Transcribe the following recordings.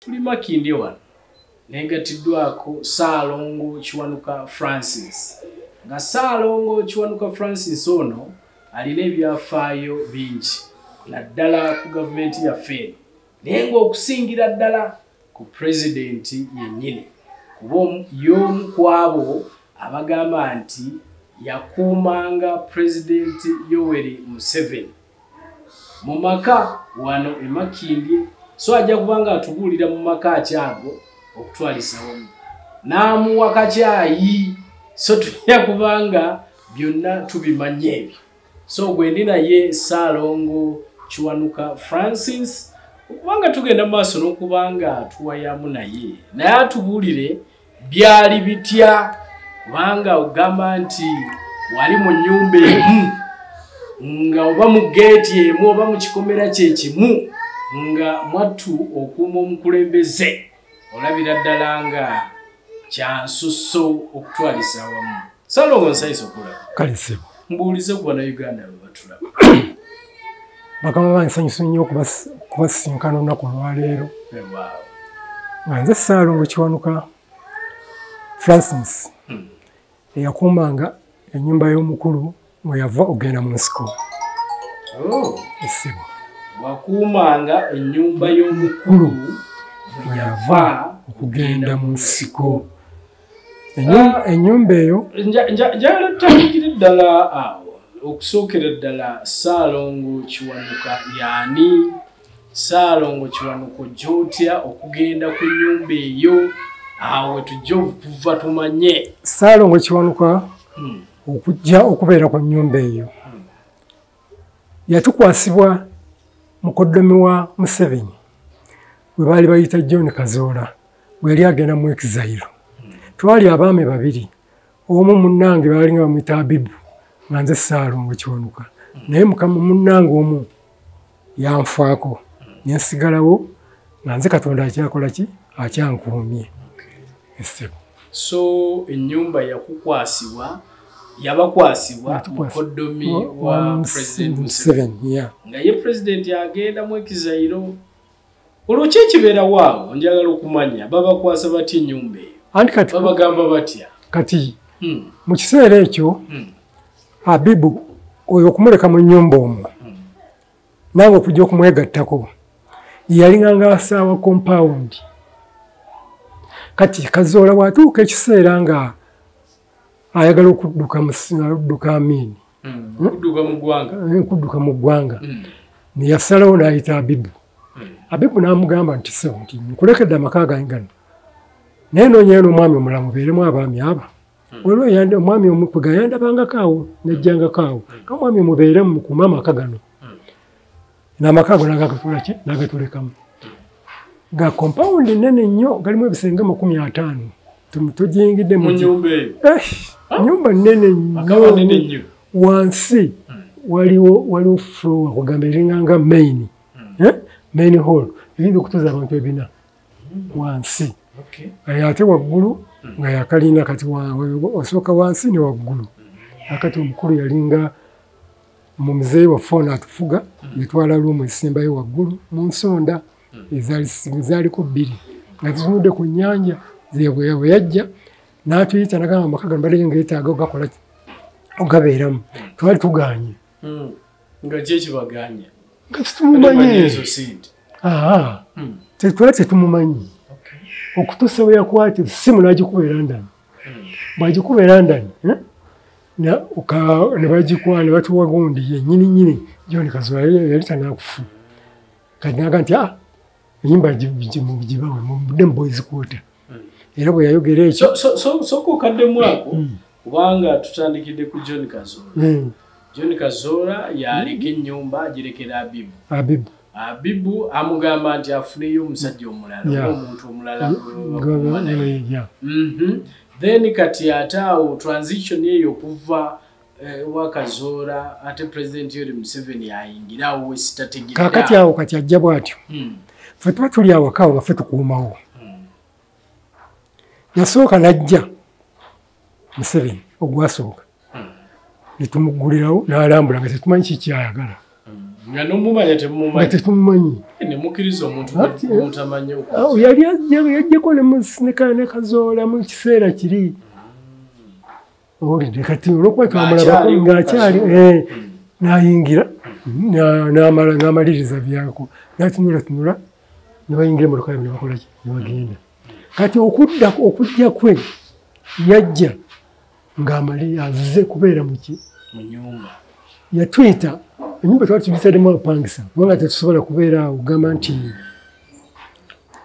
tuli Makindye wano negatiddwako Ssaalongo Kiwanuka Francis. Nga Ssaalongo Kiwanuka Francis ono alina ebyafaayo bingi naddala ku gavumenti yaffe naye ng'okusingira ddala ku pulezidenti yennyini kuba y'omu ku abo abagamba nti yakuumanga pulezidenti Yoweri Museveni mu maka wano e Makindye, so ajja kubanga atubuulira mu maka akyago okutwalisa wamu n'amuwa kacyayi, so tujja kubanga byonna tubimanye ebyo. So gwe ndi naye Ssaalongo Kiwanuka Francis okubanga tugenda mu maaso n'okubanga tuwayamu naye atubuulire byali bitya, kubanga ogamba nti wali mu nnyumba emu nga oba mu geeti emu oba mu kikomera kye kimu nga mwattu okuuma omukulembeze, olabira ddala nga kyansusso okutwalisa wamu. Ssaalongo nsayisa okulaba kalisebo mbuulize ku bannayuganda bwe batulaba. Bakama bange nsanyusa nnyo okubasisinkana olunaku olwaleero nga nze Ssaalongo Kiwanuka Francis eyakuumanga ennyumba y'omukulu mwe yava ogenda mu nsiko. Essebo wakuumanga ennyumba y'omukulu mwe yava okugenda mu nsiko. Ennyumba eyo njagala tutandikire ddala awo, okusookera ddala Ssaalongo Kiwanuka y'ani? Ssaalongo Kiwanuka gy'otya okugenda ku nnyumba eyo awo tujja okuva tumanye. Ssaalongo Kiwanuka okujja okubeera ku nnyumba eyo yatukwasibwa mukoddomi wa Museveni bwe baali bayita John Kazoola bwe yali agenda mu exile. Twali abaami babiri, omu munnange baali nga bamuyita Abibu nga nze Ssaalongo Kiwanuka, naye mukama munnange omu yanfaako nensigalawo nga nze Katonda akyakola ki akyankuumye. Essebo so ennyumba yakukwasibwa yabakwasibwa mukoddomi wa President Museveni nga ye President agenda mu exile. Olwo ki ekibeera waawo njagala okumanya babakwasa batya ennyumba eyo? Babagamba batya? Kati mu kiseera ekyo Abibu oyo okumuleka mu nnyumba omwo nange okujja okumwegattako yalinganga asaawa compound. Kati Kazoola bw'atuuka ekiseera nga ayagala okudduka Amini okudduka mu ggwanga yasalawo n'ayita Abibu. Abibu n'amugamba nti ssebo nti nkulekedde amaka gange gano naye noonyayo n'omwami omulala mubeeremu abaami aba. Waliwo omwami omu kwe gayandabangako awo najjangako awo omwami mubeeremu mukuume amaka gano. N'amaka ago n'agagatula ki n'agatulekamu. Ga compound nnene nnyo galimu ebisenge 50. Tujingidde mu nnyumba eyo. Nnyumba nnene nnyo. Wansi waliwo floor kugamba eringanga main hall ebintu okutuuza abantu ebina wansi. Ate waggulu nga yakalina kati osooka wansi ne waggulu. Akati omukulu yalinga mu muzeeyi waffe ono atufuga yetwala luumu ezisembayo waggulu mu nsonda ezaaliko 2 nga zitunudde ku nnyanja. Bwe yajja n'atuyita n'agamba amaka gano badde ngeetaaga ogakola ogabeeramu. Twali tugaanye. Nga ki ekibagaanya? Nga tetumumanyi. Twali tetumumanyi. Okutuusa bwe yakwata essimu n'agikuba London. Bw'agikuba London ne bagikwa ne batuwa gundi yennyini John Kazoola yali tanaakufa. Kati n'agamba nti ennyumba gibawe mudde mu boys quarter. Era bwe yayogera ekyo sooka okaddemu ako kubanga tutandikidde ku John Kazoola. John Kazoola yaleka ennyumba agirekera Abibu amugamba nti afuneyo omusajja omulala omuntu omulala. Then kati ate awo transition eyo okuva wa Kazoola ate President Yoweri Museveni ayingirawo wesitategedde. Kaakati awo kati ajja bw'atyo. Ffe tuba tuli awaka awo nga ffe tukuumawo. Yasooka n'ajja Museveni ogwasooka ne tumuggulirawo n'alambula nga tetumanyi ki kyayagala. nga nomumanya tetumumanyi nemukiriza omuntu mutamanyi yali yajjako ne Kazoola mu kiseera kiri olidde kati olwokuba twamulabako ng'akyali n'ayingira n'amaliriza byako natunula ne bayingira mu lukaayo ne bakolaki ne bagenda kati okujja kwe yajja ng'amali azze kubeera mu nyumba yatwita ennyumba twali tugisaddemu abapangisa kubanga tetusobola kubeera awo ogamba nti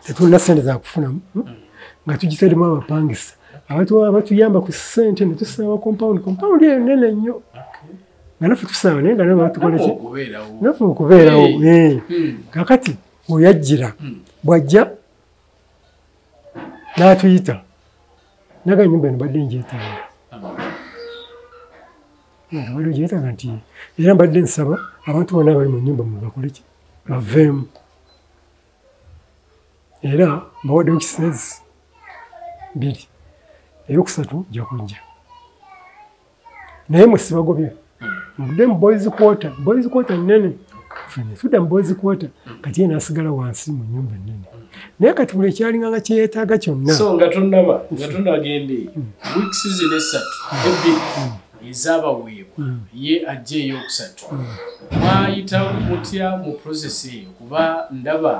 tetulina ssente zakufunamu nga tugisaddemu abapangisa abatuyamba ku ssente ne tusaba compound eyo nene nnyo nga naffe tusaba naye nga nabo batukolaki naffe okubeerawo kakati oyajjira bw'ajja n'atuyita naga ennyumba eno badde ngyetaaga wali ogyetaaga nti era mbadde nsaba abantu bonna abali mu nnyumba mwe bakoleki baveemu era mbawaddewo kiseezi 2 eyokusatu jja kujja naye mwe sibagobye mudde mu boys quarter nnene tudda mu boys quarter kati ye n'asigala wansi mu nnyumba ennene naye kati buli ekyalinga nga kyeyeetaaga kyonna so nga tonnagende wiiki zino 3 ebbiri ezaabaweebwa ye ajja ey'okusatu mwayita mutya mu process eyo kuba ndaba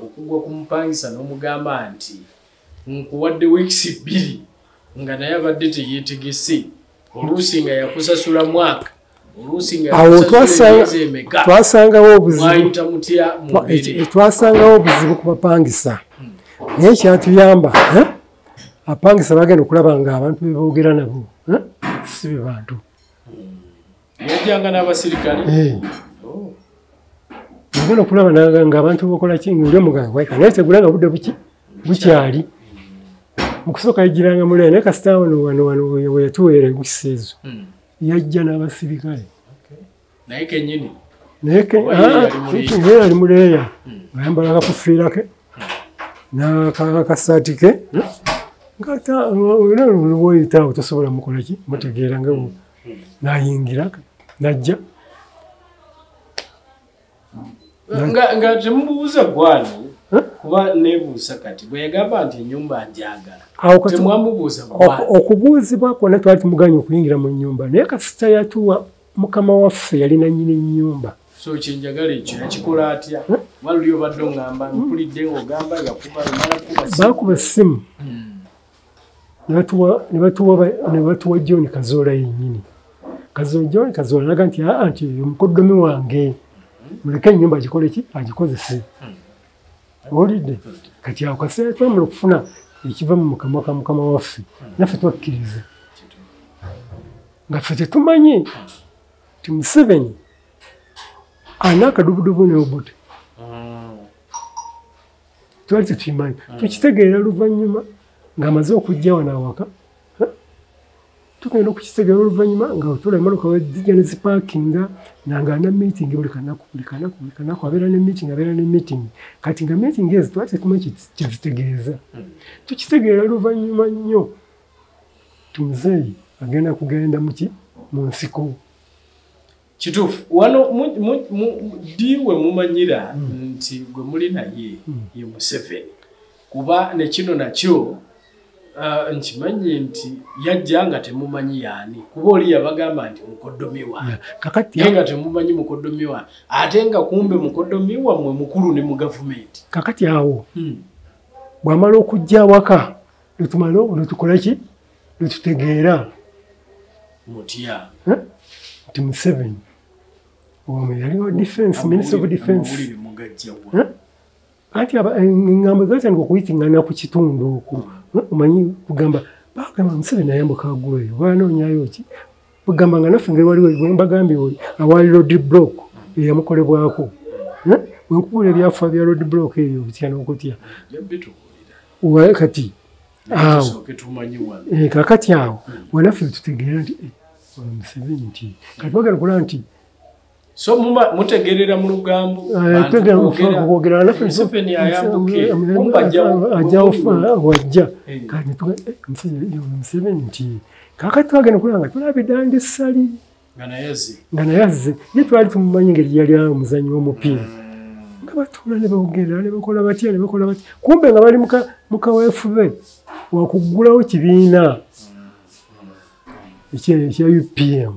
okugwa ku mupangisa n'omugamba nti nkuwadde wiiki 2 nga naye abadde teyeetegese oluusi nga yakusasula mwaka oluusi nga twasangawo obuzibu ku bapangisa naye kyatuyamba apangisa bagenda okulaba nga abantu beboogera nabo si be bantu yajjanga n'abasirikale bagenda okulaba nga abantu bokola ki ngaoli omuganga naye tegulanga budde bukyali mu kusooka yajjiranga muleya naye kasita wano we yatuweera enkisa ezo yajja n'abasirikale naye kenyini naye ali muleeya ngayambala akakufiira ke n'akasaati ke era lwoyitaawo tosobola mukola ki mutegeera nga n'ayingira najja nga temubuuza gwani kuba nebuusa kati bwe yagamba nti ennyumba njagala temwamubuuza gwani okubuuzibwa kwonna twali tumuganya okuyingira mu nnyumba naye kasita yatuwa mukama waffe yalina nnyini ennyumba so kyenjagala ekyo yakikola atya waluli obadde oŋŋamba mpulidde ng'ogamba bakuba essimu ne batuwa John Kazoola yennyini John Kazoola naga nti omukoddomi wange muleke ennyumba agikole ki agikozese olidde kati awo kaseera twamala okufuna ekiva mu mukamwa ka mukama waffe naffe twakkiriza nga ffe tetumanyi ti Museveni ana akadubudubu neobuti twali tetukimanyi tukitegeera luvannyuma ng'amaze okujja wano awaka tugenda okukitegeera oluvannyuma nga otula emmotoka wezijja ne zipaakinga nangana meeting buli kanaku abeera ne meeting kati nga meeting ezo twali tetumanyi kyezitegeeza tukitegeera luvannyuma nnyo tumuzeeyi agenda kugenda mu nsiko kituufu wano diwe mumanyira nti gwe muli naye ye Museveni kuba nekino nakyo nkimanyi nti yajja nga temumanyi yaani kuba oli yabagamba nti mukoddomi wange naye nga temumanyi mukoddomi wange ate nga kumbe mukoddomi wammwe mukulu ne mu gavumenti kakati awo bw'amala okujja awaka netukola ki netutegeera mutya nti Museveni omwe yaliwo defense minister of defense anti engambo zatandika okuyitingana ku kitundu okwo omanyi kugamba bagamba Museveni ayambuka waggulu eyo banoonyayo ki bagamba nga naffe ngeri waliwo bwembagambye awali road block eyamukolebwako wenkubula ebyafa bya road block eyo bitya n'okutya kati awo kakati awo wanaffe tutegeera nti Museveni nti kati bagala kulaba nti so mutegerera mu lugambo kwogera naffe Museveni ayambuke wajja kati Museveni nti kakati twagenda kulaba nga tulaba eddala ndi ssali nga naye azze ye twali tumumanyi engeri yali omuzanyi w'omupiira nga batuula ne bawogera ne bakola batya ne bakola batya kumbe nga bali mu kaweefube wakuggulawo kibiina ekya UPM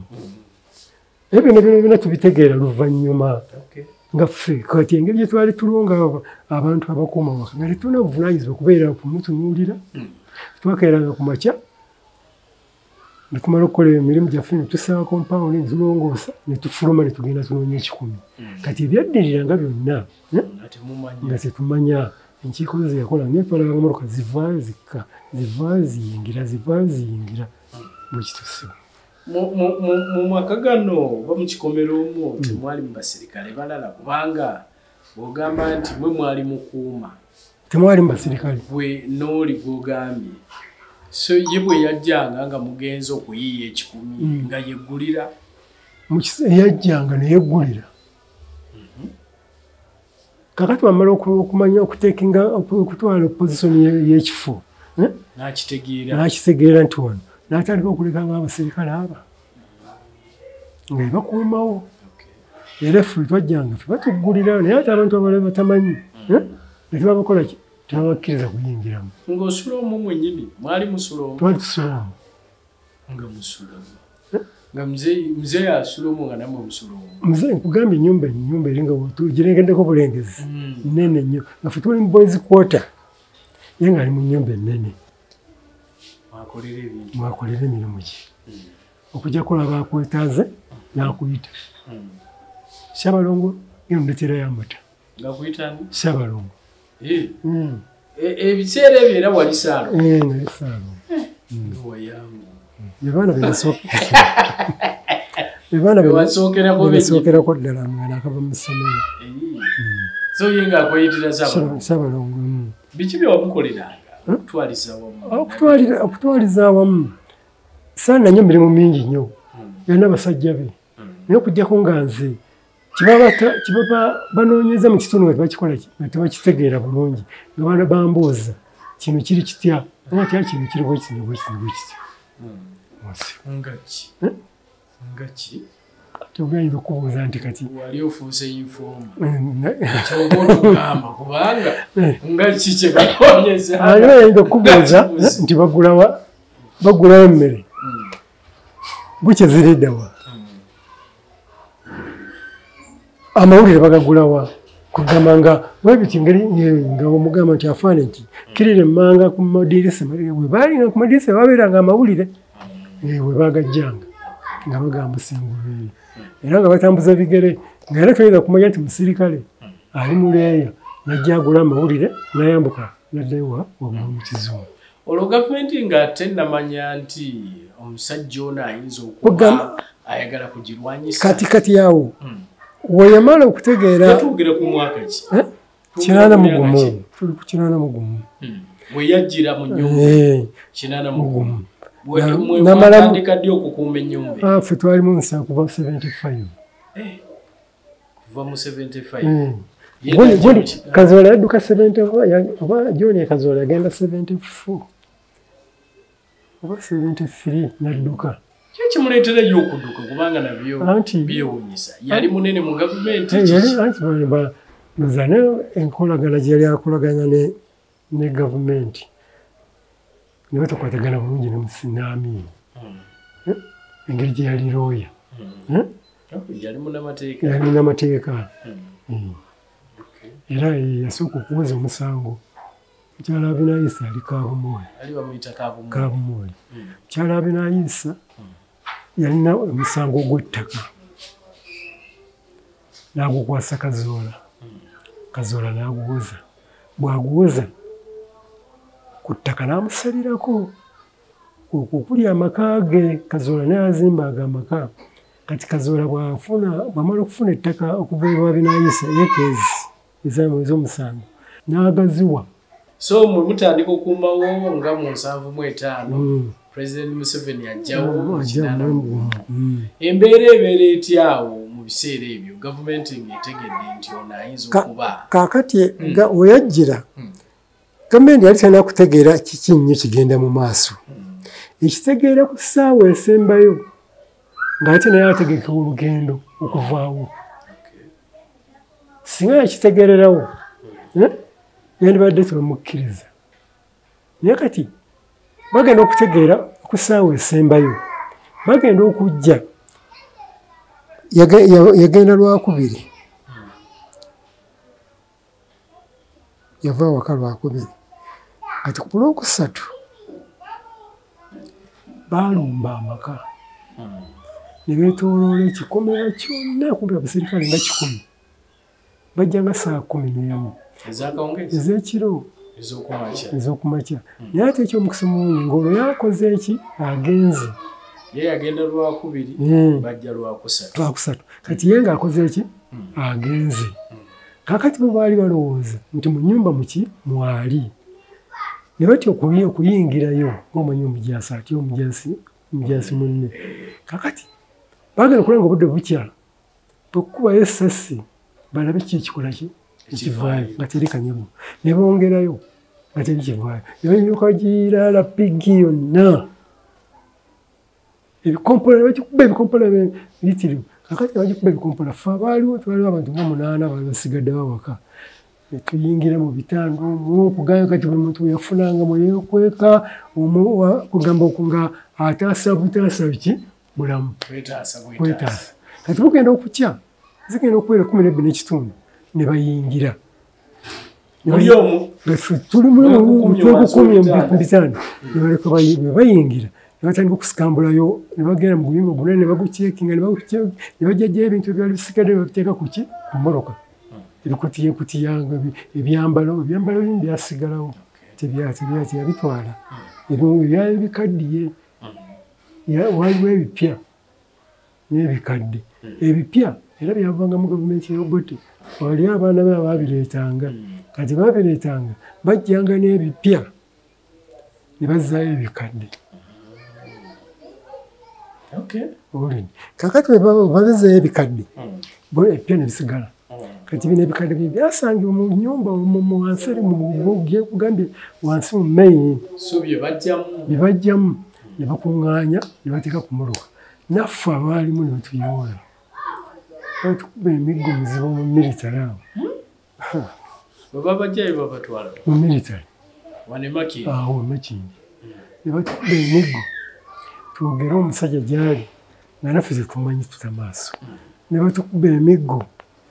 ebyo byonna tubitegeera luvannyuma nga ffe kati engeri gye twali tulonga abantu abakuuma waka nga tetulina buvunaanyizibwa kubeera kumutunuulira twakeeranga ku makya ne tumala okukola emirimu gyaffe ne tusaba kompawundi ne tulongoosa ne tufuluma ne tugenda tunoonya ekikumi kati ebyaddiriranga byonna nga tetumanya enkiiko ze yakola naye twalaga motoka zivaayo zikka zivaayo ziyingira bwekitusibu mu maka gano oba mu kikomero omwo temwali mu basirikale balala kubanga ogamba nti mwe mwali mukuuma temwali mu basirikale bwe nooli gwogambye so ye bwe yajjanga nga mugenza okuyiiya ekikumi nga yeggulira yajjanga neyeggulira kakati wamala okumanya okutekinga okutwala pozisoni y'ekifo n'akitegeera nti wano n'atandika okulekanga abasirikale aba nga ebakuumawo era ffe twajjanga ffe batuggulira naye ate abantu abalala batamanyi ne tubabakola ki tebabakkiriza kuyingiramu ng'osula omwo mwennyini mwali musula omwo twali tusula omwo nga musula nga mzee asula omwo nga namwe musula omwo mzee nkugambye ennyumba eri nga girengeddeko bulengezi nnene nnyo nga ffe tuli mu boys quarter ye nga ali mu nnyumba ennene mwakolera emirimu gye okujja kulaba akwetaaze n'akuyita Ssabalongo yondeterayo amata Ssabalongo ebiseera ebyo era wali saalo nali saalo ebaana besookerako ddala nga nakava mu ssomero so ye ng'akweyitira Ssabalongo biki byewamukoleranga okutwaliza awamu saana nnyo mirimu mingi nnyo yonna abasajja be naye okuggyako nga nze kibaba banoonyeza mu kitundu nga tebakikola nga tebakitegeera bulungi nga bambuuza kino kiri kitya nga tya kino kiri bwekityo toganyira okubuuza nti kati wali ofuuse yinfooma kyoba otugamba kubanga nga ki kye banoonyeza ayinza okubuuza nti bagulawo emmere bukye ziriddawa amawulire bagagulawa kugamba nga webiti ngeri nga omugamba nti afaana nti kirire emmanga ku madirisa webalinga ku madirisa babeeranga amawulire webagajjanga nga bagamba singulweri era nga batambuza bigere nga era toyinza kumanya nti musirikale ali muleeya najja agula amawulire nayambuka naddewa wagula mu kizungu olwo gavumenti nga tennamanya nti omusajja ono ayinza okuba ayagala kugirwanyisa kati yawo weyamala okutegeera yatwogera ku mwaka ki 89 tuli ku 89 weyajjira mu nnyumba 89 mwatandika ddi okukuuma ennyumba ffe twali mu nsa kuva 75 kuva mu 75 gundi Kazola yadduka 74 oba John Kazola yagenda 74 oba 73 nadduka kimuleetera nnyo okudduka kubanga nabyo byewuunyisa yali munene mu gavumenti nozane enkolagana gye yali akolaganya ne gavumenti ne batakwatagana bulungi n'amiini engeri gye yali looya yali munnamateeka era yasooka okuwoza omusango mukyala Abinayisa ali Kabumooli mukyala Abinayisa yalina omusango gw'ettaka n'agukwasa Kazola n'aguwoza bw'aguwoza ku ttaka n'amusalirako okuli amaka ge Kazola n'azimba ago amaka kati Kazola bw'amala okufuna ettaka okuva ewa Abinayisa ekezi ez'omusango n'agaziwa so mwe mutandika okukuumawo nga mu 75 President Museveni ajjawo embeera ebeera etyawo mu biseera ebyo gavumenti ng'etegedde nti ono ayinza okuba kaakati weyajjira gavumenti yali talina kutegeera kiki nnyo kigenda mu maaso ekitegeera ku ssaawa esembayo ng'ate naye ategeka olugendo okuvaawo. Singa yakitegererawo yandibadde tebamukkiriza. Naye kati bagenda okutegeera ku ssaawa esembayo, bagenda okujja yagenda Lwakubiri, yava awaka Lwakubiri. Kati ku Lwokusatu baalumba amaka ne beetooloola ekikomera kyonna, kumpi abasirikale nga 100 bajja nga saa 11 ez'ekiro ez'okumakya. Naye ate ekyomukisa mungi ng'olwo yakoze eki? Agenze. Ye yagenda Lwakubiri, bajja Lwakusatu. Kati ye ng'akoze eki? Agenze. Kakati bo baali balowooza nti mu nnyumba mwali. Ne batya okuyingirayo ng'omanyi omujaasi ate omujaasi munne. Kakati baagenda okulaba nga obudde bukya, bwekubayo essasi balabe ki ekikola ki ekivaayo nga teri kanyego. Ne bongerayo nga teri kivaayo. Ne balyoka bagiraala pigi yonna. Ebikompola bagikuba ebikompola bitirivu. Kakati bagikuba ebikompola. Ffe abaaliwo abantu nga 8 baali basigadde bawaka. Ne tuyingira mu bitanda omwo okugamba kati buli muntu yafunanga mwe yeekweka kugamba nga ataasa butaasa biki bulamu. Kwetaasa. Kati bugenda okukya, zigenda okubeera 12:30 ne bayingira. Tuli twekukumye mu bitanda ne baleka bayingira. Ne batandika okusikambulayo, ne bagenda mu guyumba gunene ne baguceekinga, ne bajjajjayo ebintu ebyali bisigadde ne babiteeka ku ki? Ku mmoloka. Ebikutiya ebyambalo bimu byasigalawo teyabitwala. Ebimu byali bikaddiye, waliwo ebipya n'ebikadde. Ebipya era byavanga mu gavumenti y'Obote. Wali abaana be baabireetanga. Kati baabireetanga bajjanga n'ebipya ne bazzaayo ebikadde. Kakati babezzaayo ebikadde ebipya ne bisigala. Kati bino ebikadde byasangibwa mu nnyumba wansi eri kugambye wansi mu main. Bye bajjamu ne bakuŋŋaanya ne bateeka ku mmoloka. Naffe abaalimu ne batuyoola. Batukuba emiggo mizibu mu military awo. Mu military. Awo Makindi. Ne batukuba emiggo. Twogere omusajja gy'ali nga naffe tetumanyi tuta maaso. Ne batukuba emiggo.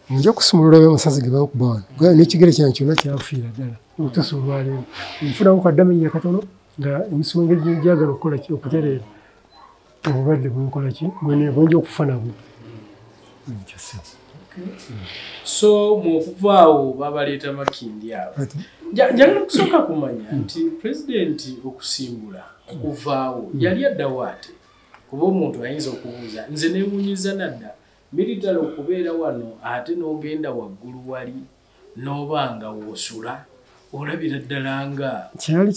Nja kusumulula by'amasazi ge bakuba wano. N'ekigere kyange kyonna kyafiira ddala. Olutuusa olwaleero. Nfunamu kaddamenya katono nga emisumenge gyagala okukola ki? Okutereera. Obulwadde bwenkola ki? Bwenja okufa nabwo. So mu okuvaawo babaleeta Makindi abo. Njagala kusooka kumanya nti pulezidenti okusimbula okuvaawo yali addawo ate. Kuba omuntu ayinza okubuuza nze neewuunyiza nadda military okubeera wano ate n'ogenda waggulu wali n'obanga wosula olabira ddala nga kyali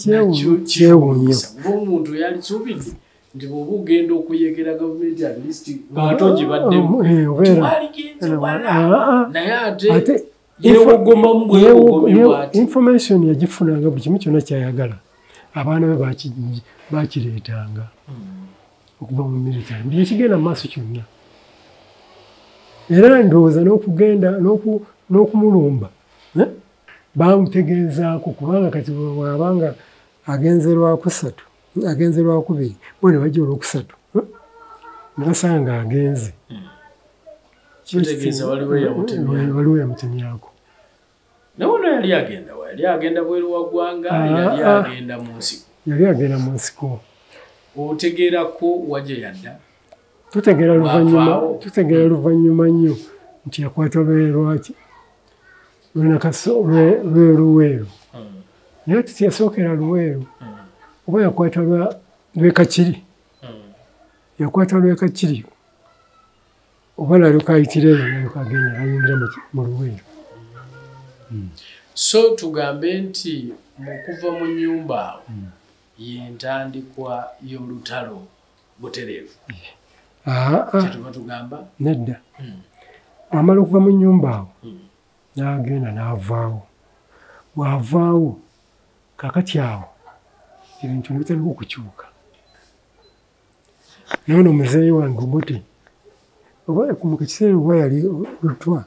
kyewuunyo. Kuba omuntu yali suubidde nti bw'oba ogenda okuyekera gavumenti at least ng'ate ogibaddemu twaligenze wala naye ate yeewogomamu bw'ati. Information yagifunanga buli kimu kyonna kyayagala. Abaana be bakireetanga okuva mu military. Buli ekigenda mu maaso kyonna. Era ndowooza n'okugenda n'okumulumba bamutegeezaako kubanga kati bw'abanga agenze Lwakusatu, agenze Lwakubiri, bo ne bajja Olwokusatu ne basanga agenze. Kitegeeza waliwo yamutemyako. Nawe yali agenda wa? Yali agenda bweru wa ggwanga, yali agenda mu nsiko? Yali agenda mu nsiko. Otegeerako wajja yadda? Tutegeera luvannyuma nnyo nti yakwata lwaki Luweero. Naye yasookera Luweero oba yakwata Lwekakiri. Yakwata Lwekakiri oba nalukayitireyo nalukagenda ayingira mu Luweero. So tugambe nti mu kuva mu nnyumba awo y'entandikwa y'olutalo butereevu. Kyetuba tugamba? Nedda. Amala okuva mu nnyumba awo n'agenda n'avaawo. Bw'avaawo kakati awo ebintu ne bitandika okukyuka. Nono muzeeyi wange Obote oba mu kiseera oba yali lutwa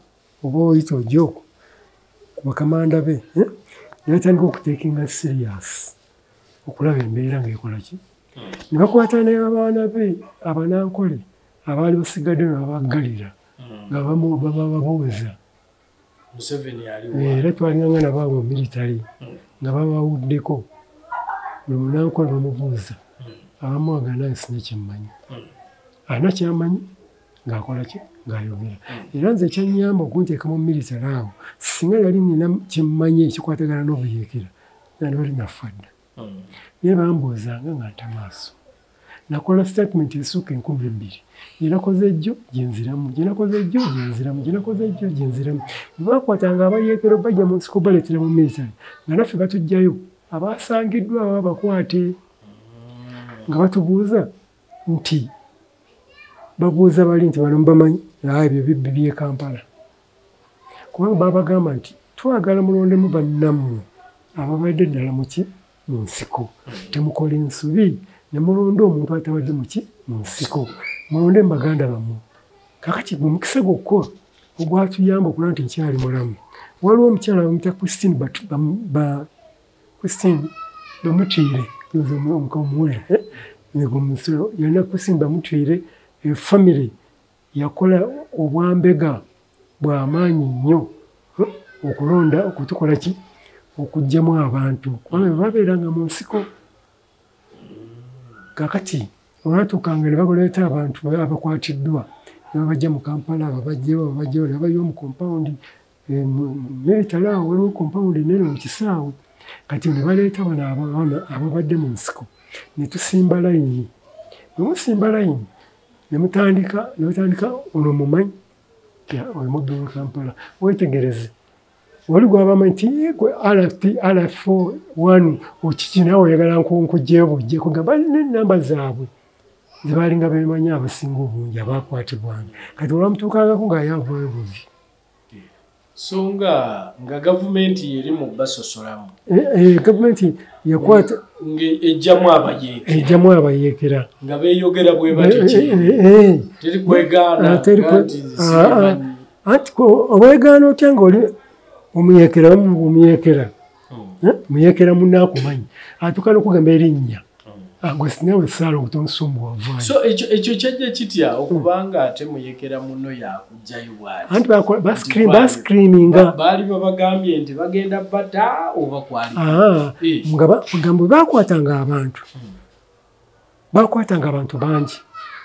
oba oyita ojoko ku bakamanda be natandika okutekinga serious okulaba embeera ng'ekola ki ne bakwata n'abaana be abanankole abaali basigadde nebabaggalira nga bababuuza era twalinganga nabaawe mu military nga babawuddeko buli munankole bamubuuza abamu agana sina kyemmanyi alina kyamanyi ng'akola ki ng'ayogera era nze ekyannyamba okunteeka mu military awo singa yali nina kyemmanyi ekikwatagana n'obuyeekera nani bali nafadda naye bambuuzanga nga nta maaso nakola statement essuuka 12 gyenakoze ejjo gyenziramu gyenakoze ejjo gyenziramu gyenakoze ejjo gyenziramu bwebakwatanga abayeekero bajja mu nsiko baleetera mu military nga naffe batujjayo abasangiddwa aba bakwate nga batubuuza nti babuuza bali nti bano mubamanyi ebyo bibbi by'e Kampala kubanga babagamba nti twagala mulondemu bannammwe ababadde ddala muki mu nsiko temukola ensobi ne mulonde omuntu atabadde muki mu nsiko mulonde mu baganda bammwe kakati gwe mukisa gwokka ogwatuyamba okulaba nti nkyali mulamu waliwo omukyala bamuyita Christine bamutwire omuwere negomusolo yalina Christine bamutwire efamire yakola obwambega bw'amaanyi nnyo okulonda okutukola ki okugjamu abantu kubanga babeeranga mu nsiko kakati olwatuukanga ne bagoleeta abantu abakwatiddwa ne babajja mu Kampala babajjayo ne babayo mu compound military awo waliwo compound nene mu kisaawe kati ne baleeta bano abaana ababadde mu nsiko ne tusimba layini ne musimba layini ne batandika ono mumanyi oyo muddu wa Kampala wetegereze wali gwabamanyi nti gwe RF1 okiki naawe oyagala nkujjeyo bujje kugamba n'ennamba zaabwe zebalinga bemanyi abasinga obungi abakwatibwanga kati olwamutuukangako ng'ayavaayo buvi so nga gavumenti eri mu basosolamu gavumenti yakwata ejjamu abayeekera nga beeyogera bwe batyo teri kwegaana anti obwegaana otya ng'oli omuyeekera muyeekera munnaakumanyi atuuka n'okugamba erinnya gwe sinawe saala okutonsusumbu wavaayo so ekyo kyajja kitya okubanga ate muyeekera muno yakugjayo bwati anti baskriminga baali babagambye nti bagenda bata oba kwali nga bwe bakwatanga abantu bangi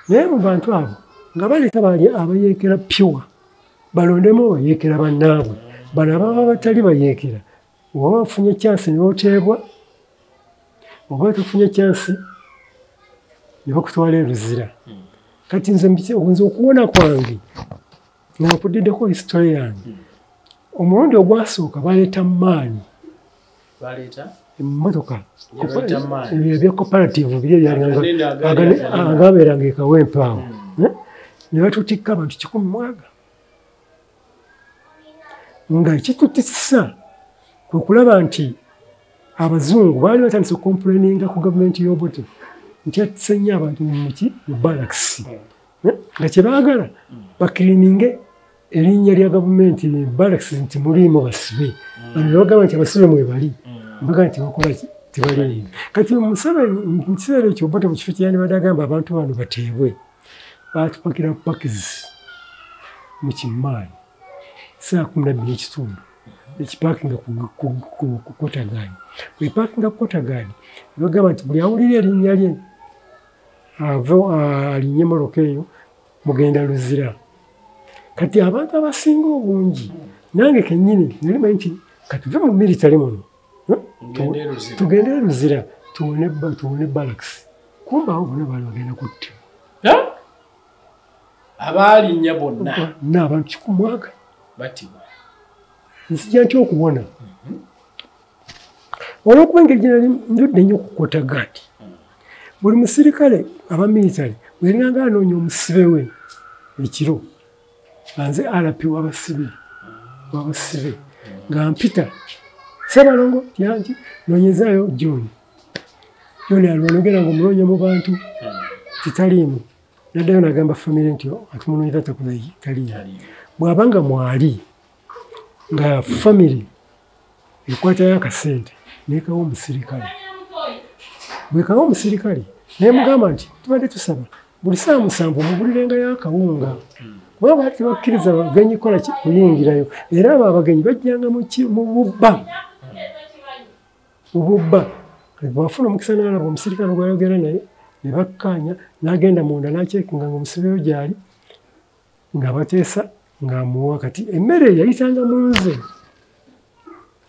naye mu bantu abo nga baleeta baali abayeekera pure balondemu abayeekera bannaabwe bano ababa batali bayeekera oba bafunye chansi ne boteebwa oba tufunye chansi ne bakutwala eruzira kati nze okuwona kwange nga nkudiddeko hisitory yange omulundi ogwasooka baleeta maani emmotoka ebya cooperative biri agabeeranga ekawempe awo ne batutikka abantu 100 nga ekitutisa kwe kulaba nti abazungu baali batandise okomplaininga ku gavumenti y'Obote nti atisa nnyo abantu mu balakisi nga kyebaagala bakirininge erinnya lya gavumenti balakisi nti muliimu basibe bano nebagamba nti abasibe mwebali mbaga nti bakola tebali kati mu kiseera ekyo Obote mu kifo kyeyandibadde agamba abantu bano bateebwe baatupakira pakizi mu kimaanyi saa 12:30 ekipakinga ku Kotagani wepakinga ku Kotagani bagamba nti buli awulira erinnya lye alinnye moloka eyo mugenda luzira kati abantu abasinga obungi nange kennyini nalimanyi nti katuve mu military muno tugende luzira tuwone balakisi kumba awo bonna baali bagenda kutte abaalinnya bonna n'abantu 100 batibwa nzija ntya okuwona olw'okuba engeri gye nali njudde nnyo ku Kotagati buli musirikale aba military bwerinanga anoonya omusibe we ekiro nze RP w'abasibe nga mpita Ssebalongo tyangi noonyezaayo John alwanogera ng'omuloonya mu bantu kitaliimu naddayo n'agamba famire nti atumunoonyeza taliya bw'aba nga mwali nga famire ekwatayo akasente neekawo omusirikale bwekawo omusirikale naye mugamba nti tubadde tusaba buli saa 7 mugulirengayo akawunga bwe baali tebakkiriza bagenyi kola kuyingirayo era abo abagenyi bajjanga mu bubba bwafuna omukisa n'alaba omusirikale gwayogera naye ne bakkaanya n'agenda munda n'akyekinga ng'omusibeyo gy'ali nga bateesa ng'amuwa kati emmere yayitanga mu nze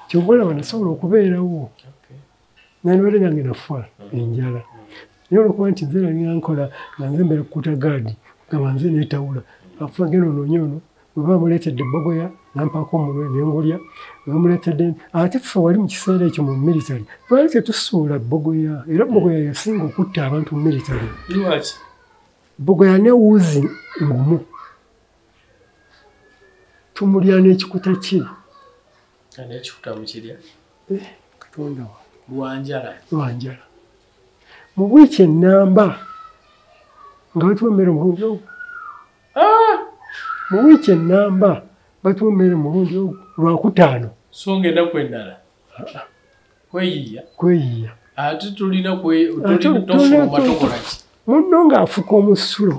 kyova olaba nasobola okubeerawo nandibadde nange nafa enjala naye olwokuba nti nze nalinga nkola nga nze mbere kukuta gaadi gaba nze neetawula afa genda onoonye ono bwe bamuleetedde ebbogoya nampaako omunwe nengulya bwe bamuleetedde ate ffe wali mu kiseera ekyo mu military twali tetusuula bbogoya era bbogoya yasinga okutta abantu mu military bbogoya ne wuuzi ngumu tumulya n'ekikuta kye katonda lwanjala mu bwiki ennamba nga batuwa emmere omulundi ogwo mu wiiki ennamba batuwa emmere mulundi ogwo lwakutaano so ngenda kwendala kweyiya ate tulina tofuluma tokolaki munno ng'afuka omusulo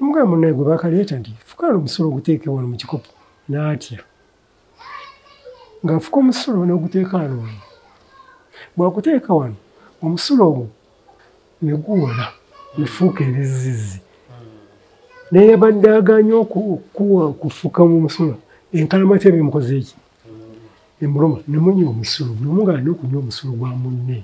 omugala munnaye gwe bakaleeta nti fukaano omusulo oguteeke wano mu kikopo n'atya ng'afuka omusulo n'oguteeka wano bwakuteeka wano omusulo ogwo ne guwola nefuuka ebizizzi naye yabadde aganya okufuka mu musulo enkalamata ebimukoze eki emuloma nemunywa omusulo buli omu ng'alina okunywa omusulo gwa munne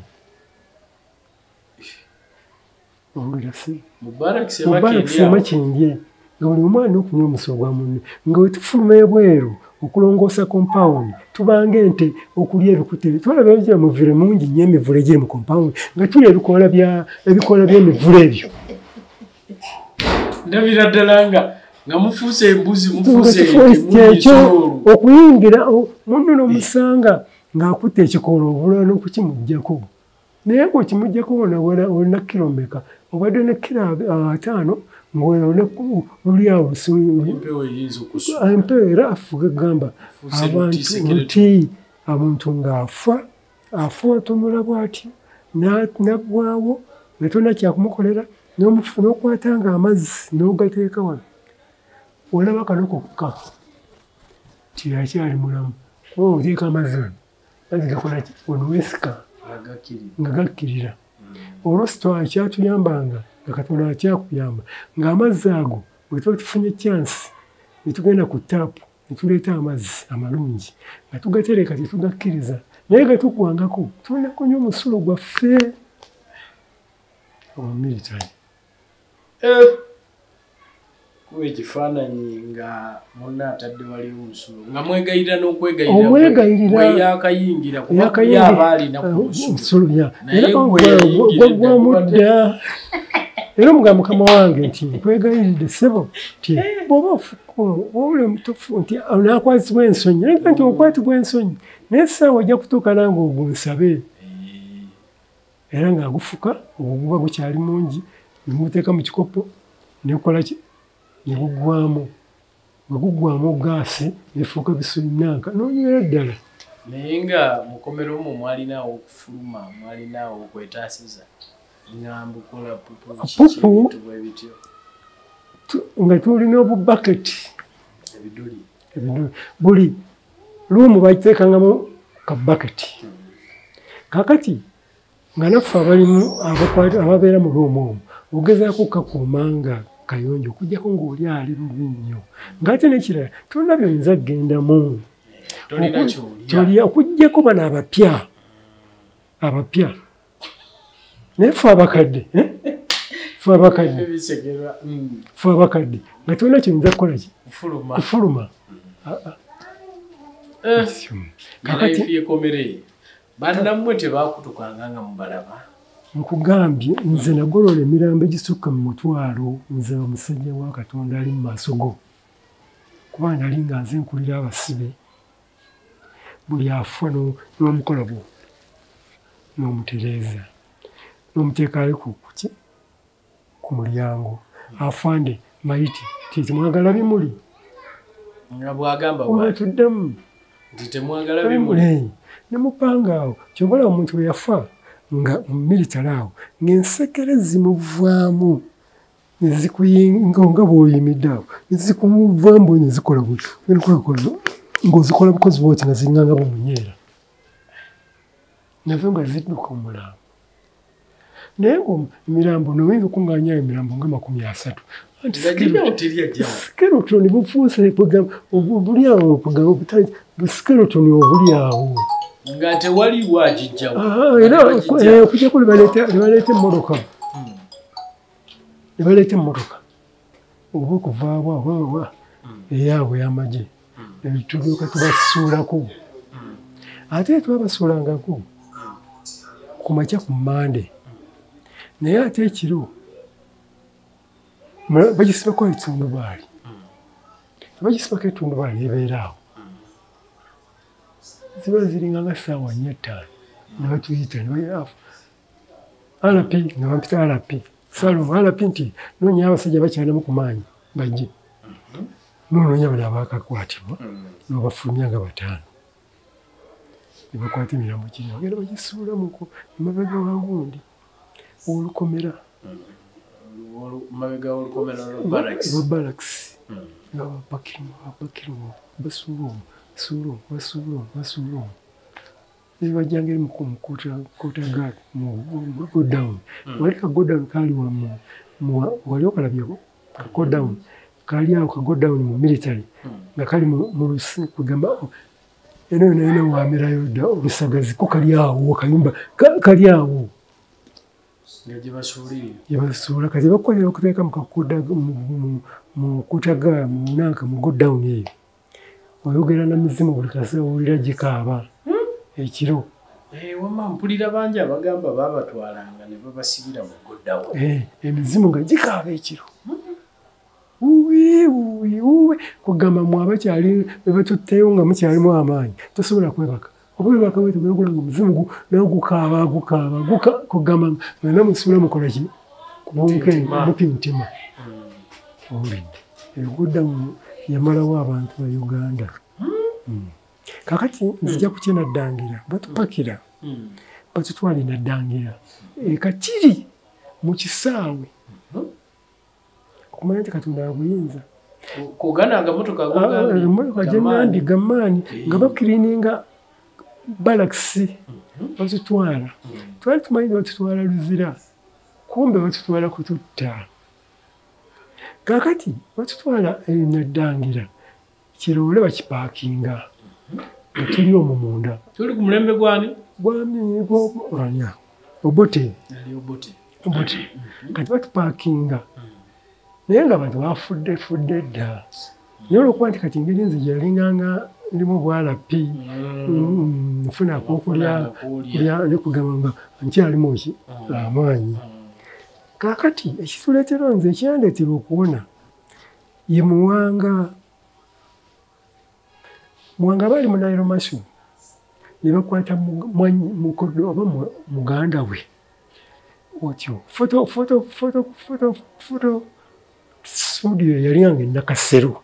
mubarakisema kindye nga buli omu alina okunywa omusulo gwa munne nga wetufuluma ebweru okulongoosa kompawundi tubanga ente okulya ebikutebe twalaba ebijira muvule mungi nnyo emivule egiri mu kompawundi nga tulya ebikoola by'emivule ebyo ndabira ddala nga mufuuse embuzi ekyo okuyingira munno n'omusanga ng'akutte ekikoola obulala n'okukimuggyako naye ng'okimuggyako olina kiro mmeka obadde ne kiro 5 ng'oli awo empewo era afuga gamba abantu ng'afa atunula bw'atyo naggwaawo nga tolina kyakumukolera n'okwatanga amazzi n'ogateeka wano olaba kanokokka ti akyali mulamu kuba oteeka amazzi wano mazzi gakolaki wano weesika nga gakkirira olwositwala kyatuyambanga nga katonda akyakuyamba ng'amazzi ago bwe tuba tufunye chansi ne tugenda ku taapu ne tuleeta amazzi amalungi nga tugatereka tetugakkiriza naye gatuggwangako tulina kunywa omusulo gwaffe omumilitary kuba ekifaananyi nga munna atadde waliwo omusulo nga mwegayirira n'okwegayirira kuba aba alina ku musulo naye gwegwamudda era omugamba mukama wange nti nkwegayiridde ssebo nti bw'oba obule mutofu nti naakwatibwa ensonyi naye nti okwatibwa ensonyi naye essaawa ojja kutuuka nange ogunsabe era ng'agufuka oguba gukyali mungi nemuteeka mu kikopo nekolaki negugwamu bwe guggwamu gaasi nefuuka bisulinanka nonywera ddala naye nga mukomero omwo mwalinawo okufuluma mwalinawo okwetaasiza ngamba okola pupu nga tulina obubaketi ebiduli buli luumu bagiteekangamu kabaketi kakati nga naffe abalimu ababeera mu luumu omwo ogezaako kakuumanga kayonjo okujjako ng'oli ali bubi nnyo ng'ate n'ekirala tolina byonyiza kgendamu okujjako bano abapya naye ffe abakadde nga tolina kyonyinza kukola ki kufuluma bannammwe tebakutukanga nga mubalaba nkugambye nze nagolola emirambo egisukka mu mutwalo nze omusajja wa katonda ali mu maaso go kuba nali nga nze nkulira abasibe buli afa n'omukola n'omutereeza n'omuteeka ali kuki ku mulyango afande maiti temwagala bimuli nga bwagamba tuddemu nti temwagala bimuli ne mupanga awo kyobola omuntu we yafa nga military awo ng'ensekere zimuvaamu nezikuyinga nga bw'oyimidde awo nezikumuvaamu nezikola butyo ng'ozikola bukozi bwoti nga zinganga bumunyeera nazo nga zidduka omulambo naye emirambo noyinza okuŋŋaanyayo emirambo nga 30 skeletoni bufuuse buli awo skeletoni obuli awo nga tewali bwagijjawo era okujjako nebaleeta emmotoka oba okuvaabo abawa eyaabwe y'amagye tulyoka tubasuulako ate twabasuulangako ku makya ku Mande naye ate ekiro bagisibako etundubaali bagisibako etundubaali ebeera awo ziba ziringa nga ssaawa 4-5 ne batuyita RP nga bampita RP Salomo RP nti noonya abasajja bakyalimu ku maanyi bajje noonoonya bali abaakakwatibwa n'obafulumya nga 5 ne bakwata emirambo kiri bagenda bagisuulamuko emabega wa gundi olukomera mabega olukomera barracks nga bapakirimu basuula nebajjanga eri mukota godown wali kagodown kaali wali okalabye kagodown kaali awo kagodown mu military nga kali mu lusi kugamba eno yona wamerayo dda olusagazi ko kali awo kayumba kali awo gyebasuula kati bakolera okuteeka mukutaga munanka mu godown eyo oyogera na mizimu buli kaseera owulira gikaaba ekiro wama mpulira bangi abagamba babatwalanga ne babasibira mu godown emizimu nga gikaaba ekiro uwe kugamba mwabakyali bebatutteyo nga mukyalimu amaanyi tosobola kwebaka oba webaka wetegeregula nga omuzimu nawe gukaaba kugamba nga namusuula mukola ki mupintima owulidde egodown yamalawo abantu ba Uganda kakati nzija kukyenaddangira batupakira batutwala naddangira ekatiri mu kisaawe okumanya nti Katonda abuyinza kugananga motoka gyenandi gamaani nga bakirininga balakisi batutwala twali tumanyi batutwala luzira kumbe batutwala kututta kakati batutwala naddangira kiroole bakipaakinga nga tuli omwo munda tuli ku mulembe gwani gwani Obote kati batupaakinga naye nga abantu bafudde dda naye olwokuba nti kati engeri nze gyalinganga ndimu bwalapi nfuna akokulya nekugamba nga nkyalimu ki amaanyi kakati ekituleetera nze ekyandeetera okuwona ye Muwanga baali mu Nairo Masu ne bakwata mukodo oba muganda we otyo foto studio yalinga Nakasero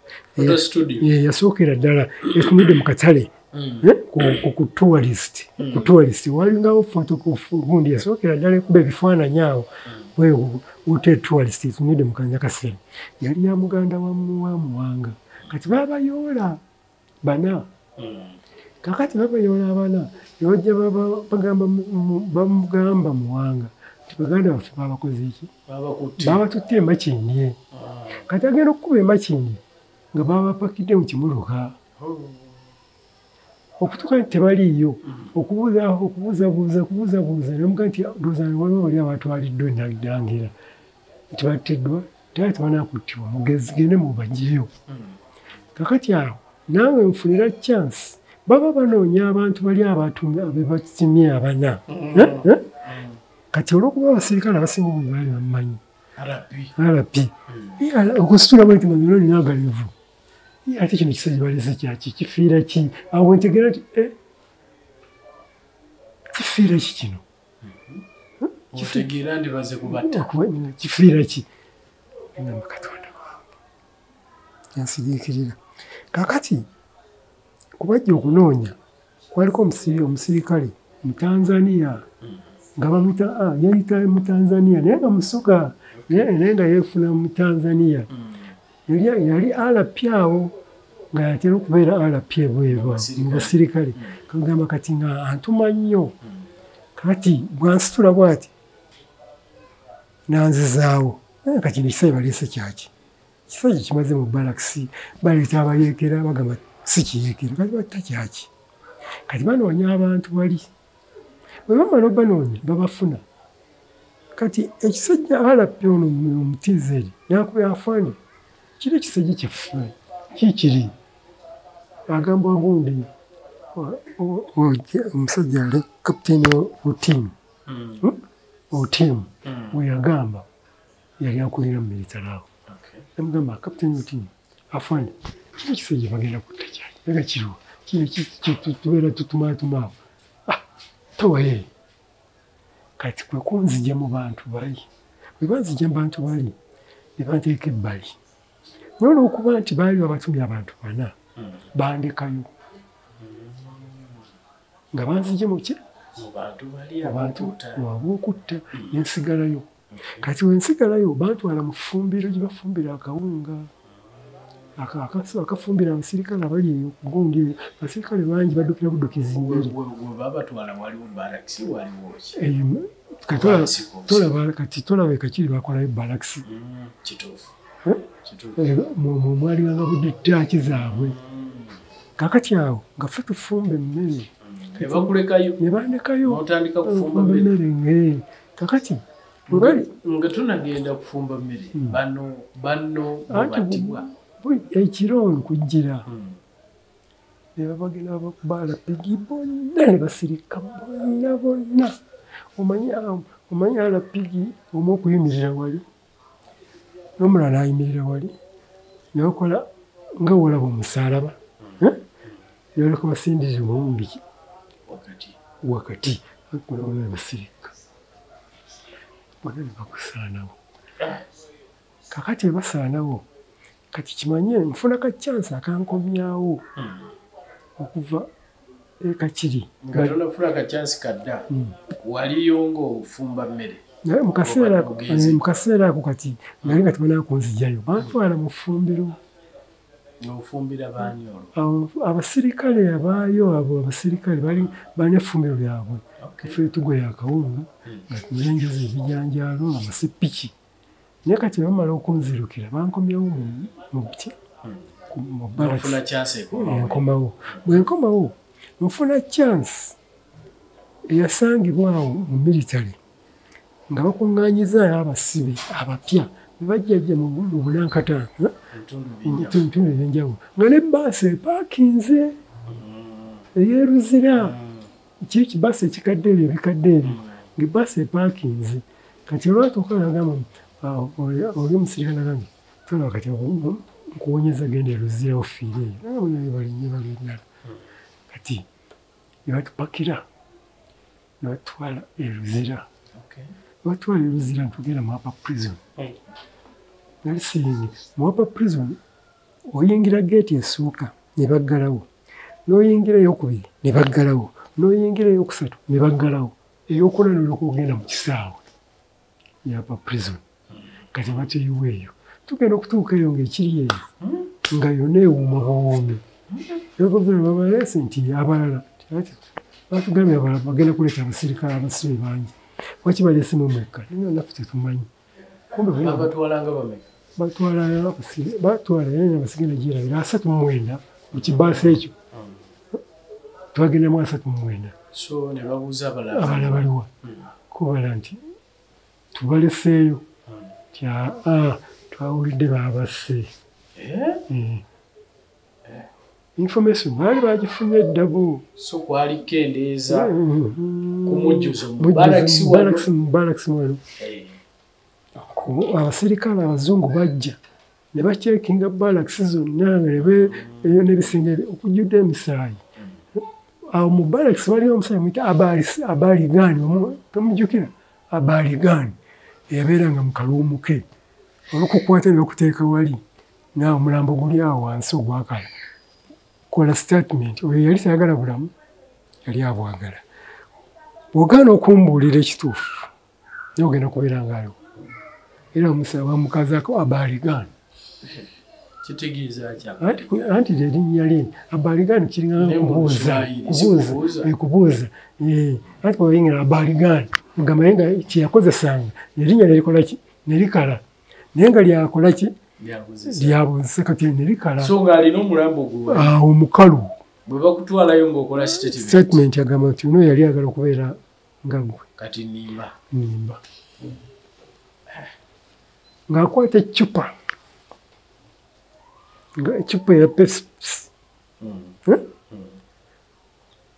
yasookera ddala etunudde mu katale ku tourist walingawo foto gundi yasookera ddala ekuba ebifaananyi awo ute tourist etunudde mu Nakasero yali ya muganda wa Muwanga kati babayoola bana kakati babayoola abana nebajja bamugamba Muwanga baganda baffe babakoze ki babatutte emakindye kati agenda okukuba emakindye nga babapakidde mu kimuluka okutuuka nti tebaliiyo okubuuzabuuza nemuga nti ndowooza waliwo bali abatwaliddwa enaddangira nti batteddwa tera tebanakuttibwa mugezigende mubajjeyo kakati awo nange nfunira chance baba banoonya abantu bali bebatimye abana kati olwokuba abasirikale abasinga obungi baali bamumanyi RP okusitula bwenti nga nina ninagalivu ate kino kisa gyebalese kyaki kifiira ki awo ntegera nti kifiira ki kino kifiira ki ngamba Katonda yansigikirira. Kakati kubajja okunoonya kwaliko omusirikale mu Tanzania nga bamuyita yayita mu Tanzania naye nga musoga naye nga yeefuna mu Tanzania. Yali alapya awo nga yatera okubeera alapya ebweru mu basirikale. Kagamba kati nga antuma nnyo kati bwansitula bw'ati nanzizaawo. Kati nekisajja baleese kyaki? Kisajja kimaze mu balakisi baleeta abayeekera bagamba si kiyeekera kati batta kyaki? Kati banoonya abantu bali bwe bamala obanoonya babafuna. Kati ekisajja alapya ono omutiizeeri nakuba afaane kiri ekisajja kyaffe kikiri agamba ogundi omusajja ali kapiteeni otiimu we yagamba yali akulira mu militaraawo. Yamugamba kapiteeni otiimu afande kiri ekisajja bagenda kutta kyali ega kiriwo tubeera tutumatumaawo towaye. Kati kwe kunzija mu bantu bali bwe banzija mu bantu bali ne banteeka ebbali naye olw'okuba nti baali babatumye abantu 4 bandekayo nga banzije mu ki abantu wabwokutta nensigalayo. Kati wensigalayo bantwala mu ffumbiro gye bafumbira akawunga akafumbira abasirikale abali eyo gundi abasirikale bangi baddukira buddukizi mbiri. Kati tolaba ekakiri bakolayo balakisi mwalibanga budditaaki zaabwe. Kakati awo nga ffe tufumba emmere ne bandekayo kufumba emmere. Kakati nga tunagenda kufumba mmere banno babatibwa ekiro nkujjira ne babagenda bakuba alapigi bonna ne basirika bonna. Omanyi alapigi omu okuyimirira wali n'omulala nayimirira wali ne bakola nga wolaba omusaalaba ne baleka basindirira omumbi wakati ne basirika bonna ne bakusaanawo. Kakati we basaanawo kati kimanye nfuna ka chance akankomyawo okuva ekakiri waliyo ng'ofumba mmere naye mu kaseera ako kati nali nga tebanaa kunzijayo bantwala mu ffumbiro. N'ofumbira baani olwo? Abasirikale abaayo abo abasirikale balina effumbiro lyabwe. Ffe tugoya akawunga nga tulenjeza ebijanjaalo amasepiki. Naye kati bamala okunzirukira bankomyawo mu balakisi enkomawo. Bwe nkomawo nfuna chance eyasangibwawo mu military nga bakuŋŋaanyizaayo abasibe abapya bebajjajja mu Bunankata mu bitundu ebyenjawulo nga ne bbaasi epaakinze ey'eruzira kiri kibaasi ekikadde ebyo ebikadde ebyo ng'ebbaasi epaakinze. Kati olwatuuka nagamba oli omusirikale nagambye tolaba kati nkuwonyeza genda eruzira ofiire eyo naye balinnyala. Kati ne batupakira ne batwala eruzira. Batwala eruzira ntugenda mu Upper Prison. Nali siringi mu Upper Prison oyingira geeti esooka ne baggalawo, n'oyingira ey'okubiri ne baggalawo, n'oyingira ey'okusatu ne baggalawo, ey'okuna n'okugenda mu kisaawe ya Upper Prison. Kati bateyiwa eyo tugenda okutuuka eyo ng'ekiri eyo nga yonna ewuuma buwuumi. Ebagobera babaleese nti abalala batugambye abalala bagenda kuleeta abasirikale abasibe bangi waki baleesemu mwekka naye naffe tetumanyi. Batwala yanya abasigenda gyerabira 39 mu kibaasi ekyo twagendamu 39. So ne babuuza abalala baliwa kubala nti tubaleseeyo ti twawulidde baabase. Information baali bagifunye eddabo. So kwali kendeeza kumujjuzo mu balakisi wano. Abasirikale abazungu bajja ne bacekinga balakisi zonna n'ebisenge okujjudde emisaayi. Awo mu balakisi waliwo omusaayi muyita Abaligaani tomujjukira Abaligaani eyabeeranga mu kaluumu ke olukukwata ne bakuteeka wali naawe omulambo guli awo wansi ogwakala kola statement oyo yali tayagala bulamu yali abwagala bw'ogaana okumbuulira ekituufu naye ogenda kubeera ngaaliwo era omusaba mukazaako abaligaana kitegeeza kya anti erinnya lye abaligaana kiringana kubuuza anti bw'oyingira abaligaana mugamba naye nga kyeyakozesanga erinnya nerikola ki nerikala naye nga lyakola ki lyabuuzisa kati nerikala so ng'alina omulambo gwe awo mukalu bwe bakutwalayo ng'okola statement agamba nti ono yali agala okubeera nga gwe kati nimba ng'akwata eccupa eccupa eya Pepsi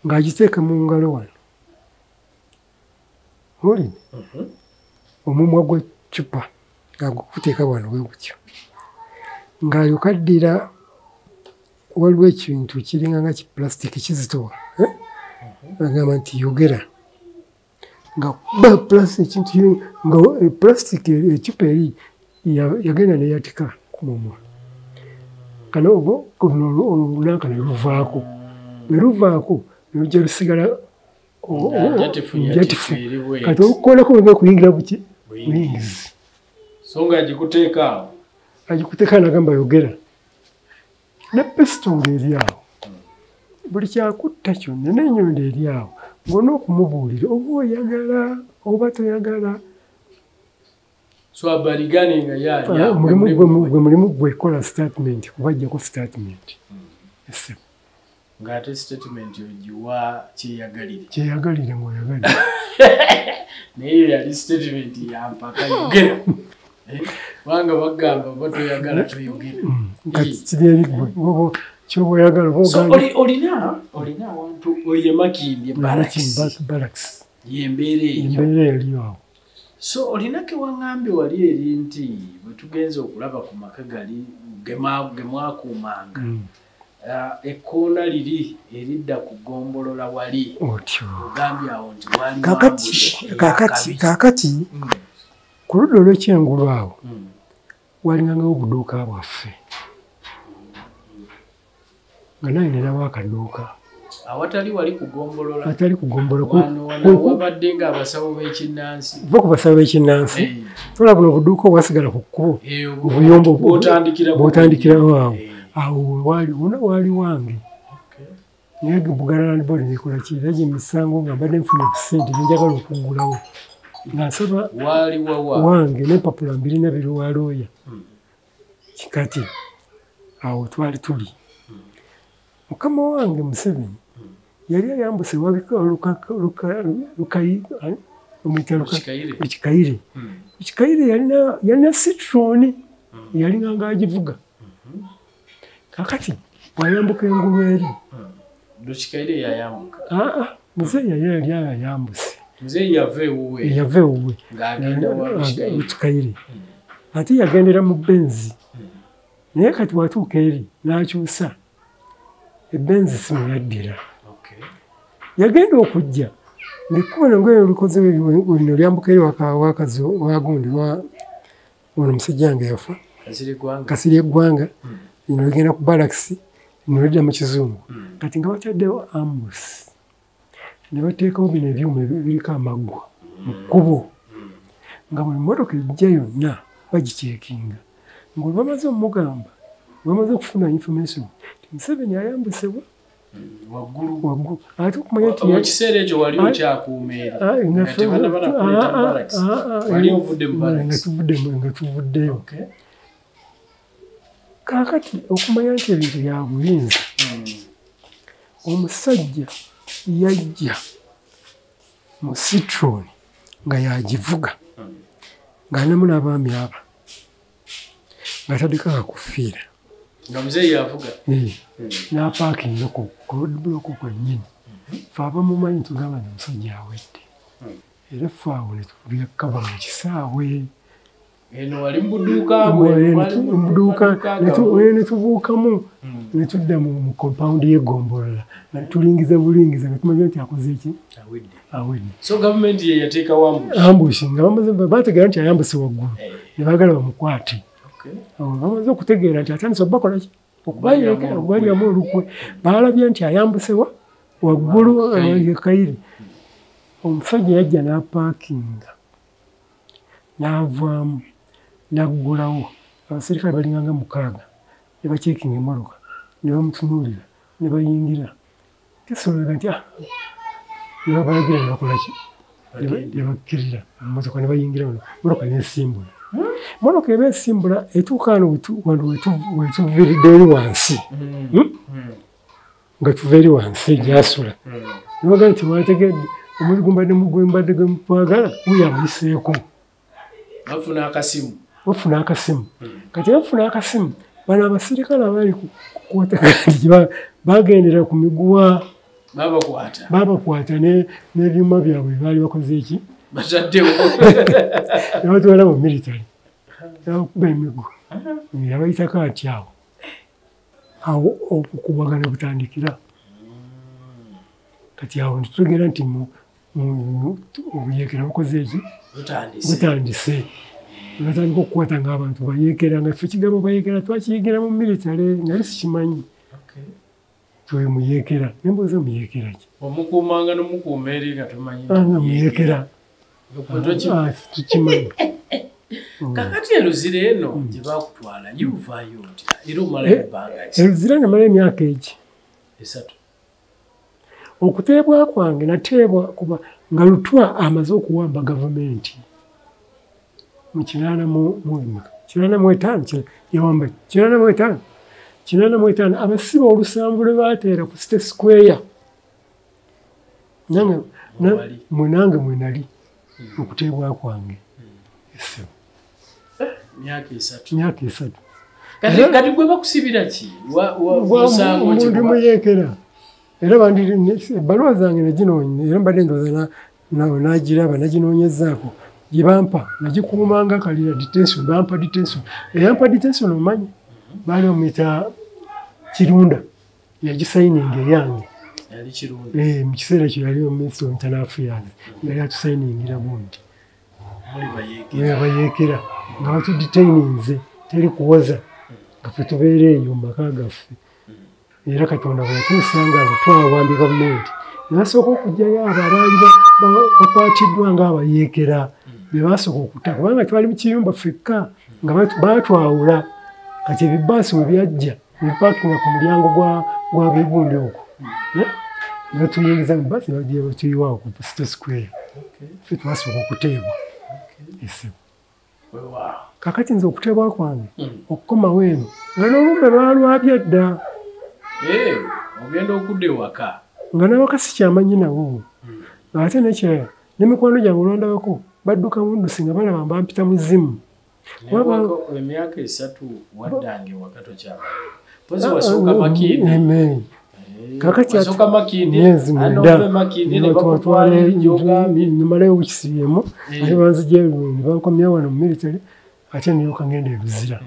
ng'agiteeka mu ngalo wano olina omumwa gw'eccupa ng'agukuteeka wano bwe gutyo ng'alyoka addira waliwo ekintu kiringa nga kipulasitiki kizitowa agamba nti yogera nga kuba pulasitiki nga pulasitiki eccupa eri yagenda neyatika ku mumwa kano olunanka ne luvaako ne luvaako ne lujja lusigala njatifu kati okukolako wega kuyingira buki buyingizi so nga agikuteekaawo agikuteeka nagamba yogera ne pesito ng'eri awo buli kyakutta kyonna n'enyondo eri awo ng'ona okumubuulira oba oyagala oba toyagala so abaligane nga gwe mulimu gwekola statement kubajjako statement ng'ate statement ogiwa kyeyagalire ng'oyagalire naye yali statement yampaka yogera wanga bagamba oba toyagala toyogera kati kiri eri gwe kyoba oyagala olina awantu oye Makindye barracks yembeera yali awo so olinake waŋŋambye wali eri nti bwe tugenza okulaba ku maka gali ge mwakuumanga ekkoona liri eridda ku ggombolola wali otyo ogambye awo nti kaakati ku ludda olw'ekyengulu awo walingangawo obuduuka bwaffe nga naye nerawo akaduuka awatali wali kugombolola atali kugombolola wabadde nga abasawo b'ekinnansi va ku basawo b'ekinnansi tola buno obuduuka obwasigala ku kkubo obuyombo bw'otandikirawo awo waali wona waali wange naye Buganda Land Board nekola ki era gye misango nga mbadde nfuna obusente nenjagala okuggulawo nga nsaba wange n'empapula 2 wa looya kikati awo twali tuli mukama wange Museveni yali ayambuse Lukayire ekikayire yalina Citroen yalinga ng'agivuga kakati bwayambuka engulu eri muzeeyi yali ayambuse yava ewuwe Lukayire ate yagendera mu benzi naye kati watuuka eri n'akyusa ebenzi simu yaddira yagenda okujja ndikubona ngoyo lukoze lino lyambuka eri wakazi wagundi ono omusajja wange yafa Kasirye Eggwanga lino ligenda ku barracks lino lidda mu Kizungu kati nga bataddewo ambusi ne bateekawo bino ebyuma biriko amaggwa mu kkubo nga buli mmotoka ejja yonna bagicyekinga ng'olwo bamaze omugamba bamaze okufuna information Museveni ayambusebwa waggulu ate okumanya nti mu kiseera ekyo wali okyakuuma eri nga tuvuddeyo kaakati okumanya nti ebintu bya bulinzi omusajja yajja mu Citroen nga yagivuga ng'anamu n'abaami aba ng'ataddeko akakufiira nga muzeeyi avuga n'apaakinga ku roadblock kwennyini fe abamumanyi tugamba nti omusajja awedde era ffe awo netubyakaba mu kisaawe eno wali mubuduuka netubuukamu netudda mu compound y'egombolola tulingiza bulingiza netumanya nti akoze eki awedde so gavumenti ye yateekawo ambushi nga bategeera nti ayambuse waggulu ne baagala bamukwate. Bamaze okutegeera nti atandise okubakola ki okubalyamu olukwe. Baalabye nti ayambusewa waggulu Kayire. Omusajja yajja n'apaakinga n'avaamu n'aggulawo abaserikale balinganga 6 ne baceekinga emmotoka ne bamutunuulira ne bayingira kisoleka nti ne babalagira ne bakola ki ne bakkirira emmotoka ne bayingira emmotoka n'esimbula. Emmotoka eba esimbula etuuka wano wetuviiridde eri wansi nga tuva eri wansi gyasula ne bagaa nti wategedde omulimu gumbadde gwemutwagala guyo amuyiseeko. Bafuna akasimu. Kati bafuna akasimu bano abaserikale abaali kukwatagati bagendera ku miguwa babakwata n'ebyuma byabwe baali bakoze eki ne batwala mu military nebakuba emigo abayitako ati awo okukubagana butandikira. Kati awo nitutegeera nti obuyeekera bukoze eki butandise batandika okukwata ng'abantu bayeekera nga ffe ekigambo bayeekera twakiyigira mu military nali sikimanyi twe muyeekera nembuuza muyeekera ki omukuumanga nomukuuma eri nga tumanyi muyeekera tukimanyi. Kakati Eluzira eno gye bakutwala yuvaayo oti era omalayo ebbanga ki? Eluzira namala emyaka egi 3. Okuteebwa kwange nateebwa kuba nga Lutwa amaze okuwamba gavumenti mu 85 yawamba 85 abasiba olusambu lwe bateera ku State Square nange mwe nali okuteebwa kwange ese myaka 3. Kati gwe bakusibira ki omuntu muyeekera era ebbaluwa zange naginoonya era mbadde ndowooza nagiraba naginonyezaako gye bampa nagikuumanga kalira detention bampa detention eyampa detention omanyi baali omuyita Kirunda yagisayininga eyange mu kiseera kyo yali ominister of internal affairs yali atusayiningira bundi bayeekera nga batudetaininze teri kuwoza nga ffe tubeera eyo mu maka gaffe. Era Katonda bwe yatuusanga nga twawambye gavumenti ne basooka okugyayo abo abaali bakwatiddwa ng'abayeekera be basooka okutta kubanga twali mu kiyumba ffekka nga baatwawula. Kati ebibaasi we byajja ebipaakinga ku mulyango gwa Bigundi okwo ne batuyingiza mu baasi ne bagiye batuyiwaawo ku State Square. Ffe twasooka okuteebwa esebo. Kakati nze okuteebwa kwange okukomawo eno nga n'olumbe lwalwabya dda. Ogenda okudda ewaka nga n'awaka sikyamanyi nawo ate nekirala n'emikwano gyange olwandabako badduka muddusi nga balaba bampita muzimu. Emyaka 3 waddange ewaka tokyamanyi pozi wasooka Makindi kakati wasooka Makindi nimalayo wikisibyemu ate banzigyero ne bankomya wano mu military ate neyoka ngenda Eluzira.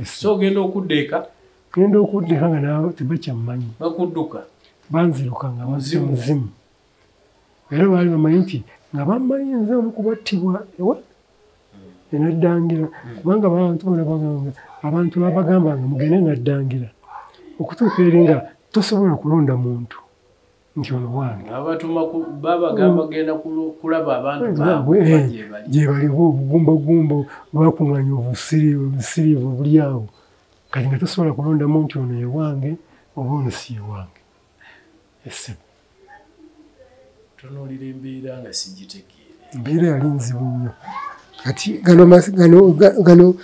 So ogenda okudda eka? Genda okuddeka nga naawe tebakyamanyi bakudduka banziruka nga bazze muzimu era baali bamanyi nti nga bamanyi nze omukubattibwa ewa enaddangira kubanga abantu babagamba nga mugende naddangira okutuuka eri nga tosobola kulonda muntu nti ono wange babagamba genda kulaba abantu gye baliwo obugumbagumba bakuŋŋanya obusiriivu buli awo kati nga tosobola kulondamu nti ono yewange oba ono si yewange esebo. Tunuulira embeera nga sigitegeere. Embeera yali nzibu nnyo. Kati gano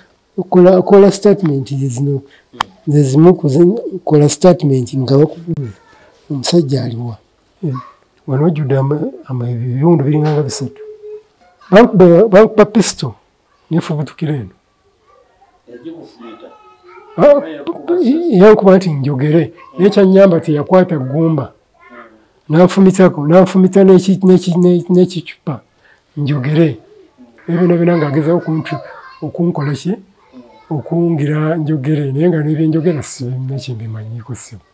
kola statement zino zezimu kola statement nga bakubuuza omusajja aliwa wano wajjudde ebiwundu biringanga 3 bakuba pisito nefubutukira eno yankuba nti njogere nekyanyamba teyakwata gumba nanfumita n'ekicupa njogere ebyo byonna ng'agezaho okunkola ki okungira njogere naye nga n'ebyenjogera si nekimbimanyiiko sibo.